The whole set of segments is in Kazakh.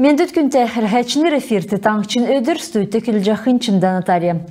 Мендет күнте рәхәчінер эфирті таңқчын өдір стуйты күлжақын чымдан атария.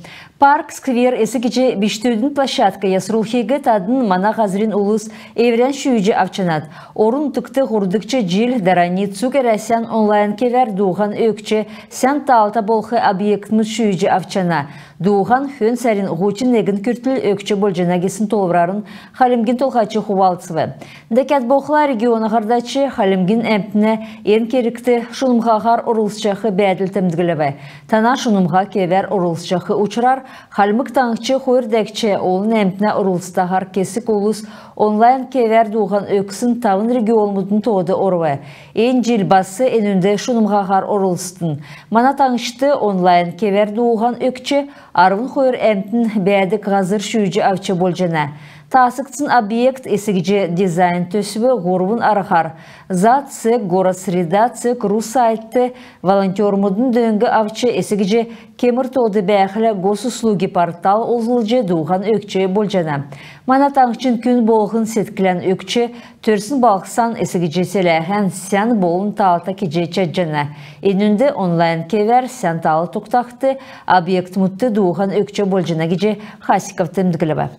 Парк, сквер, эсі кече биштөйдің площадка ясрулхеге тадын мана ғазырин улус еврен шүйджі авчанат. Орын түкті ғурдықчы жил дарани цукерәсян онлайн кевер дуған өкче сән таалта болхы объектмыз шүйджі авчана. Дуған хөн сәрін ғучин егін күртіл өкче болжанагесін толврарын халимгин толғачы хувалцывы. Дәкәт болхыла регионы ғардачы халимгин әмпіне ен керікті шунымғағар ұрылсчақы бәділ тәмдігілігі. Тана шунымға кевер ұрылсчақы ұчырар, халмык таңчы хойырдәкче олын әмпіне ұрылстағар кесік олыс онлайн кевер дуған өксін тавын регионмудын тоды орвы. Ен жил басы енінде шунымғағар ұрылстын. Мана таңшты онлайн кевер дуған өкче арвын хойыр әмтін бәдік ғазыр шүйджі авчы болжана. Тасықцын объект есігіже дизайн төсібі ғорвын арықар. Зат цик, город среда цик, ру сайтты, волонтермудын дөңгі авчы есігіже кемір тоды бәқілі госуслуги портал олзылжы дуған өкче болжана. Мана таңчын күн болғын сеткілен өкче төрсін балқсан есігіже селәхән сән болын талта кеже чәджана. Енінде онлайн кевер сән талы тұқтақты объект мұтты дуған өкче болжана кеже хасиков тімдігілі.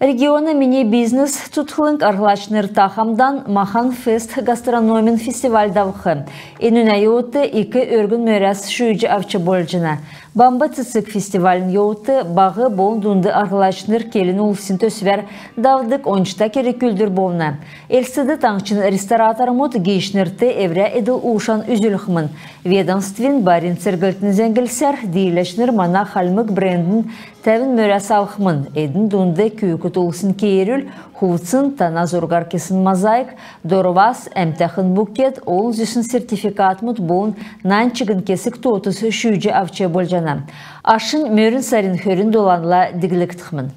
Регионы мини-бизнес тұтқылың арғылашныр тахамдан Махан Фест гастрономин фестиваль давқы. Енуна еуті 2 өргін мөрәс шүйджі авчы болжына. Бамба цицик фестивалін еуті бағы болындунды арғылашныр келін улсын төсвер давдық ончта керек күлдір болна. Элсіді таңчын рестораторымыд гейшнірті евря еділ ушан үзіліқмін. Ведомствен барин цергілтін зәңгілсер дейлешнір мана халмык брендін тәвін мөрәс алқмын. Едін дунды күйікіт улсын кейеріл, хувцын тана зоргар кесін мозаик, дорвас әмтәқін букет, ол зүсін сертификатмыд болын нанчығын кесік тотыз шүйджі авчы болжана. Ашын мөрін сарин хөрін доланла дігіліктіқмін.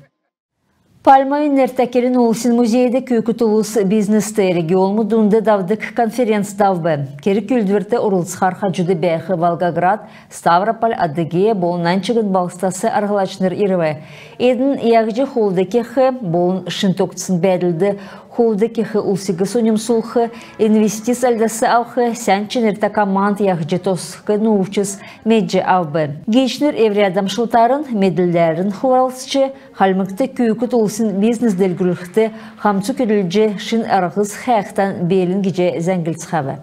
Пальмайын нертәкерін улсын музейді көкіт улыс бизнесті регион мұдынды давдық конференц давбы. Кері күлдірті ұрылсқарға жүді бәйхі Волгоград, Ставрополь, Адыгея болынан чығын балыстасы арғылачныр ирвы. Едін яғжы холдекехі болын шынтоқтысын бәділді холдекехі улсығы сонем сулхы, инвестиц әлдасы алхы, сәнчен ерті команд яғжы тосқы нұвчыз меджі авбы. Гейшнер евре адамшылтарын, меділдерін хуралсычы, халмыкты күйікіт улсын бизнес делгілікті хамцу көділже шын арғыз қаяқтан белін геже зәңгілцхавы.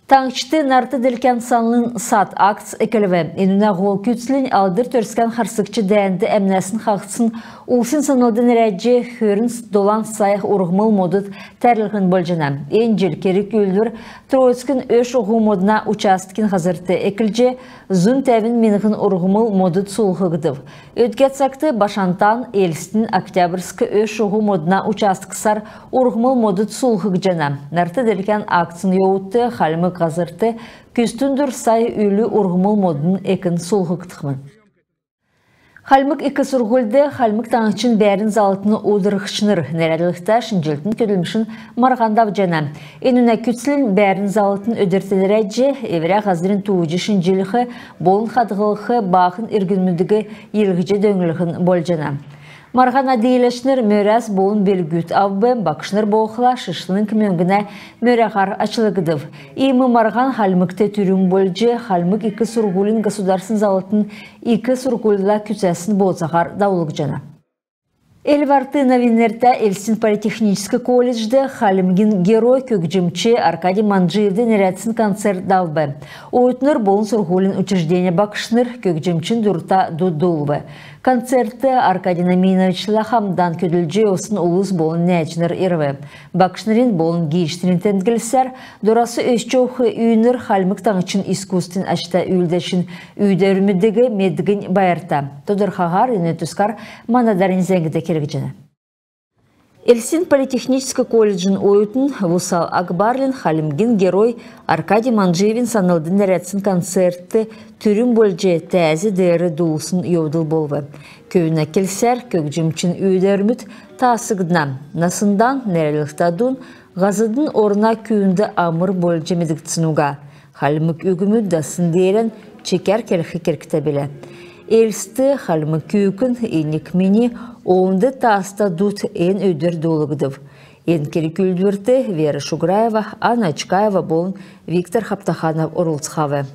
Таңчты нарты ділкен санлын сат акц экіліві. Енуна ғол күтсілін алдыр төрскен қарсықчы дәнді әмнәсін қақытсын улсын санылдың рәджі хөрін долан сайық ұрғмыл модыд тәрліғін болжына. Енжел керек өлдір Троицкін өш ұғу модына участкін ғазырты экілже зүн тәвін меніғін ұрғмыл модыд сұлғығдыв. Өткет сақты Башантан, Элстін, Октябрьскі өш ұғу модына участкысар ұрғмыл модыд сұлғығы жана. Нарты ділкен акцин еуытты қалымы қазырты күстүндір сай үйлі ұрғымыл модын әкін сұлғықтықмын. Халмык икі сұрғылды, халмык таңычын бәрін залытыны одырықшыныр. Нәрәліқта шынжылтын көділмішін марғандав жана. Енуна күтсілін бәрін залытын өдіртілер әджі, евря ғазырын туыжы шынжылығы, болын қадғылығы, бақын үргінмүдігі елгіже дөңілігін бол жана. Марғана дейлешнер мөрәс болын белгүт авбы, бақшныр боқыла шышлының көмеңгіне мөрәғар ачылығыдыв. Имы марған халмыкты түрім болжы, халмык икі сұрғылын государсын залытын икі сұрғылыла күтсәсін болсағар даулық жана. Эльварты новинерта Эльсин политехнический колледжді халимгин герой көкжімче Аркадий Манджиевді нерәтсін концерт давбы. Ойтныр болын сұрғылын учреждение бақшныр көкжімчін дұрта дудулбы. Концертті Аркадий Наминовичла хамдан көділже осын улыс болын нәчінір ирвы. Бақшнырын болын гейштерін тәндгілсер, дұрасы өшчоуқы үйінір халмык таңычын искусствен ашта үйілдешін үйді үрмедігі медігін байырта. Тодырхағар, үнетускар манадарын зәңгіде керек жена. Эльсин политехнический колледжін ойытын Вусал Акбарлин халимгин герой Аркадий Манджиевин санылдың нәрәтсін концертті түрін болжы тәзі дәрі дұлысын еудыл болғы. Кöyüne келсер көкжімчін үйдерміт тасығдына. Насындан нәрәліктадun ғазыдың орына күйінді амыр болжы медіктсінуға. Халимік үгімі дасын дейрен чекер келхі керкті білі. Элсті халмы күйкін енік мені оңды таста дұт ен өдір долығдыв. Енкері күлдірді Вера Шуграева, Анна Чкаева болын Виктор Хаптаханов орылцхавы.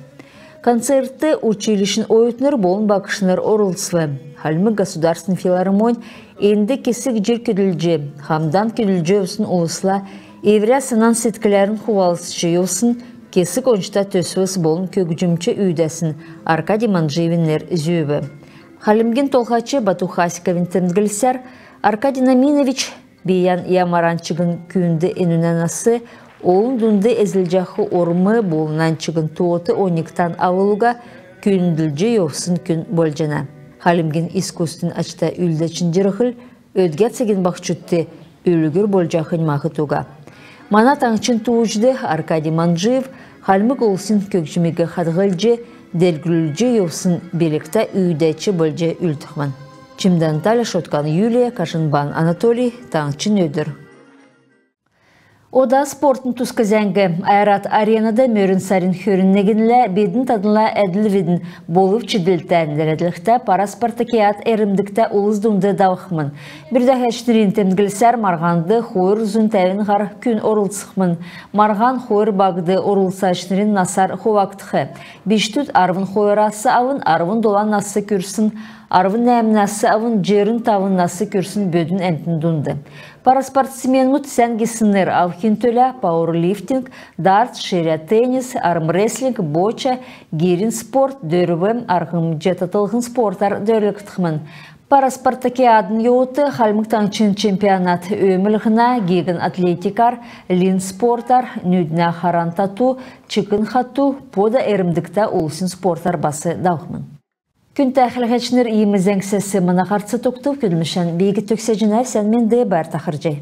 Концертты училищен оютныр болын бақышыныр орылцвы. Халмы государственный филармонь енді кесік жер күділже, хамдан күділже өсін ұлысла, евря сынан сеткілерін хувалысычы өсін, кесік оншта төсвіс болын көгжімчі үйдесін Аркадий Манжевинер зүйбі. Халимген толғачы Бату Хасиковин тімдгілсер, Аркадий Наминович бейян ямаранчығын күйінді енунанасы, олын дүнді әзілжақы ормы болынанчығын туоты ониктан авылуға күйінділже yoqсын күн болжана. Халимген искусстын ачта үлдәчін жырықыл, өдгәтсеген бақчүтті үлігір болжақын мақытуға. Мана таңчын туужды Аркадий Манжиев халмык олсын көкжімегі қадғылжы, дәлгүлжі yoqсын белікті үйдәчі болжы үлтіқман. Чимдан Таля Шоткан Юлия, Кашынбан Анатолий, таңчын өдір. Ода спортын тусказәңгі Айрат аренада мөрін сарин хөріннегінлі бедін тадынла әділ ведін болып чиділтәндір әділікті пара спартакиат әрімдікті ұлыздыңды дауқмын. Бірдәқ әшнерін тәмгілсәр марғанды қойыр зүн тәвін ғар күн орылсықмын. Марған қойыр бағды орылса әшнерін насар ховақтықы. Бештүт арвын қойырасы авын арвын долан насы көрсін. Арвын әмнасы авын жерін тавын насы көрсін бөдін әмтін дүнді. Параспортсмен мұт сәнгесінер алхин төлі, пауэрлифтинг, дарт, шеря теннис, армрестлинг, боча, герин спорт, дөрвім, арғым жетатылғын спорттар дөрліктіқмін. Параспортакиадын йоуты халмықтанчын чемпионат өміліғіна геген атлетикар, лин спорттар, нүдіна харан тату, чықын хату, пода әрімдікті олсын спорттар басы дауқмын. Күн тәхілғечнер иемізен кісесі мұна қарсы тоқтып күлмішін бейгі төксе жинай сән мен де бар тақыржай.